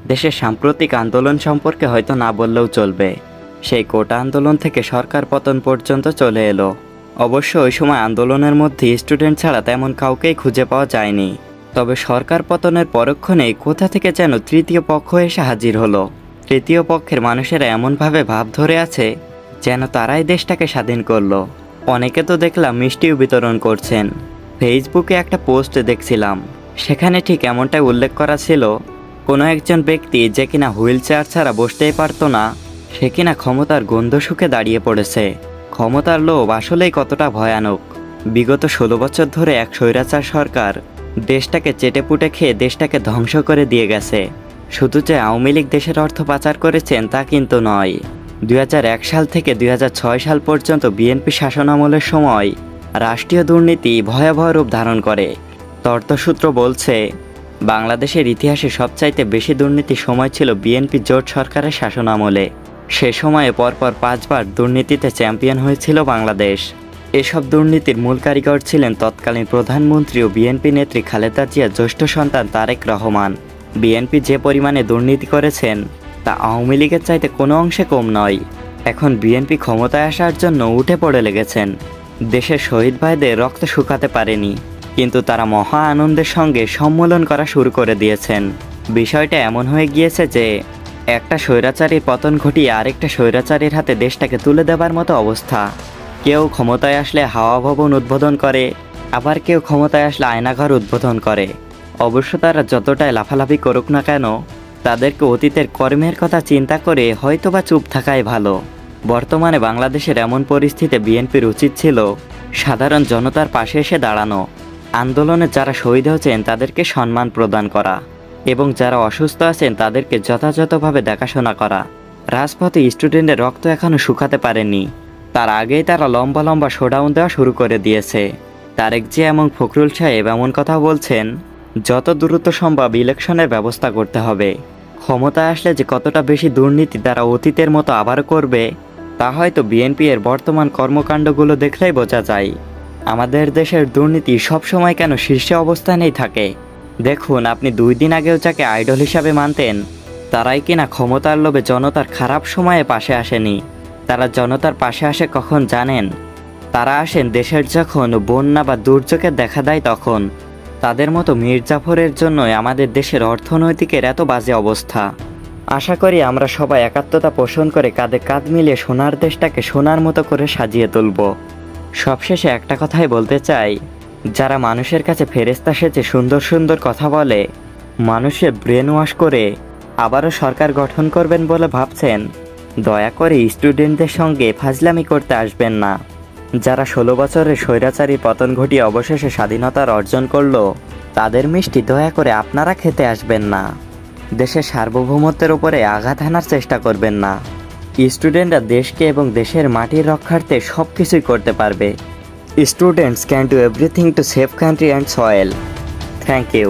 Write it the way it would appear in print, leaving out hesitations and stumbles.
দেশের সাম্প্রতিক আন্দোলন সম্পর্কে হয়তো না বললেও চলবে। সেই কোটা আন্দোলন থেকে সরকার পতন পর্যন্ত চলে এলো। অবশ্য ওই সময় আন্দোলনের মধ্যে স্টুডেন্ট ছাড়া তেমন কাউকেই খুঁজে পাওয়া যায়নি। তবে সরকার পতনের পরক্ষণেই কোথা থেকে যেন তৃতীয় পক্ষ এসে হাজির হলো। তৃতীয় পক্ষের মানুষেরা এমনভাবে ভাব ধরে আছে যেন তারাই দেশটাকে স্বাধীন করলো। অনেকে তো দেখলাম মিষ্টিও বিতরণ করছেন। ফেসবুকে একটা পোস্ট দেখছিলাম, সেখানে ঠিক এমনটাই উল্লেখ করা ছিল, কোনো একজন ব্যক্তি যে কিনা হুইল চেয়ার ছাড়া বসতেই পারতো না, সে কিনা ক্ষমতার গন্ধ শুকে দাঁড়িয়ে পড়েছে। ক্ষমতার লোভ আসলেই কতটা ভয়ানক। বিগত 16 বছর ধরে এক স্বৈরাচার সরকার দেশটাকে চেটেপুটে খেয়ে দেশটাকে ধ্বংস করে দিয়ে গেছে। শুধু যে আওয়ামী লীগ দেশের অর্থ পাচার করেছেন তা কিন্তু নয়। 2001 সাল থেকে 2006 সাল পর্যন্ত বিএনপি শাসনামলের সময় রাষ্ট্রীয় দুর্নীতি ভয়াবহ রূপ ধারণ করে। তথ্যসূত্র বলছে, বাংলাদেশের ইতিহাসে সবচাইতে বেশি দুর্নীতির সময় ছিল বিএনপি জোট সরকারের শাসনামলে। সে সময়ে পরপর 5 বার দুর্নীতিতে চ্যাম্পিয়ন হয়েছিল বাংলাদেশ। এসব দুর্নীতির মূল কারিগর ছিলেন তৎকালীন প্রধানমন্ত্রী ও বিএনপি নেত্রী খালেদা জিয়ার জ্যেষ্ঠ সন্তান তারেক রহমান। বিএনপি যে পরিমাণে দুর্নীতি করেছেন তা আওয়ামী লীগের চাইতে কোনো অংশে কম নয়। এখন বিএনপি ক্ষমতায় আসার জন্য উঠে পড়ে লেগেছেন। দেশের শহীদ ভাইদের রক্ত শুকাতে পারেনি, কিন্তু তারা মহা আনন্দের সঙ্গে সম্মেলন করা শুরু করে দিয়েছেন। বিষয়টা এমন হয়ে গিয়েছে যে একটা স্বৈরাচারীর পতন ঘটিয়ে আরেকটা স্বৈরাচারীর হাতে দেশটাকে তুলে দেবার মতো অবস্থা। কেউ ক্ষমতায় আসলে হাওয়া ভবন উদ্বোধন করে, আবার কেউ ক্ষমতায় আসলে আয়নাঘর উদ্বোধন করে। অবশ্য তারা যতটাই লাফালাফি করুক না কেন, তাদেরকে অতীতের কর্মের কথা চিন্তা করে হয়তোবা চুপ থাকাই ভালো। বর্তমানে বাংলাদেশের এমন পরিস্থিতিতে বিএনপির উচিত ছিল সাধারণ জনতার পাশে এসে দাঁড়ানো, আন্দোলনে যারা শহীদ হয়েছেন তাদেরকে সম্মান প্রদান করা এবং যারা অসুস্থ আছেন তাদেরকে যথাযথভাবে দেখাশোনা করা। রাজপথে স্টুডেন্টের রক্ত এখনও শুকাতে পারেনি, তার আগেই তারা লম্বা লম্বা শোডাউন দেওয়া শুরু করে দিয়েছে। তারেক জিয়া এবং ফখরুল সাহেব এমন কথা বলছেন, যত দ্রুত সম্ভব ইলেকশনের ব্যবস্থা করতে হবে। ক্ষমতায় আসলে যে কতটা বেশি দুর্নীতি তারা অতীতের মতো আবার করবে তা হয়তো বিএনপি এর বর্তমান কর্মকাণ্ডগুলো দেখলেই বোঝা যায়। আমাদের দেশের দুর্নীতি সবসময় কেন শীর্ষে অবস্থানেই থাকে। দেখুন, আপনি 2 দিন আগেও যাকে আইডল হিসাবে মানতেন, তারাই কিনা ক্ষমতার লোভে জনতার খারাপ সময়ে পাশে আসেনি। তারা জনতার পাশে আসে কখন জানেন? তারা আসেন দেশের যখন বন্যা বা দুর্যোগের দেখা দেয় তখন। তাদের মতো মির্জাফরের জন্যই আমাদের দেশের অর্থনৈতিকের এত বাজে অবস্থা। আশা করি আমরা সবাই একাত্মতা পোষণ করে কাঁধে কাঁধ মিলিয়ে সোনার দেশটাকে সোনার মতো করে সাজিয়ে তুলব। সবশেষে একটা কথাই বলতে চাই, যারা মানুষের কাছে ফেরেশতা সেজে সুন্দর সুন্দর কথা বলে, মানুষের ব্রেন ওয়াশ করে আবারও সরকার গঠন করবেন বলে ভাবছেন, দয়া করে স্টুডেন্টদের সঙ্গে ফাজলামি করতে আসবেন না। যারা 16 বছরের স্বৈরাচারী পতন ঘটিয়ে অবশেষে স্বাধীনতার অর্জন করলো, তাদের মিষ্টি দয়া করে আপনারা খেতে আসবেন না। দেশের সার্বভৌমত্বের উপরে আঘাত হানার চেষ্টা করবেন না। স্টুডেন্টরা দেশকে এবং দেশের মাটির রক্ষার্থে সব কিছুই করতে পারবে। Students can do everything to save country and soil. Thank you.